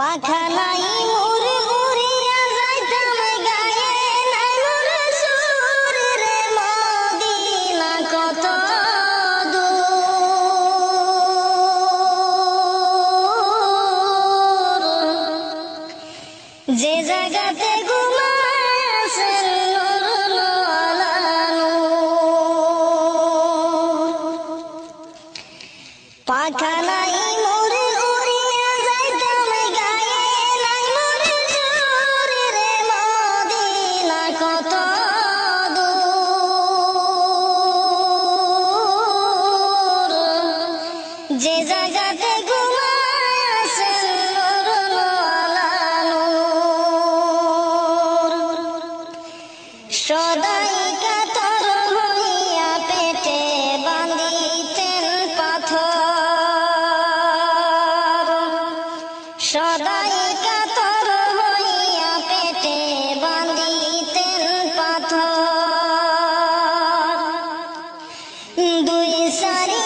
পাখা নাই উড়ে উড়িয়া যাইতাম গায়ে নাইমুর সুর রে মদিনা কত দূর যে জায়গাতে ঘুমাছেন নূর আলা নূর পাখা নাই উড়ে উড়িয়া যাইতাম গায়ে নাইমুর সুর রে মদিনা কত দূর যে জায়গাতে ঘুমাছেন নূর আলা নূর সদাই কাতর হইয়া পেটে বাঁধিতেন পাথর সদাই কাতর হইয়া পেটে বাঁধিতেন পাথর দুই সারি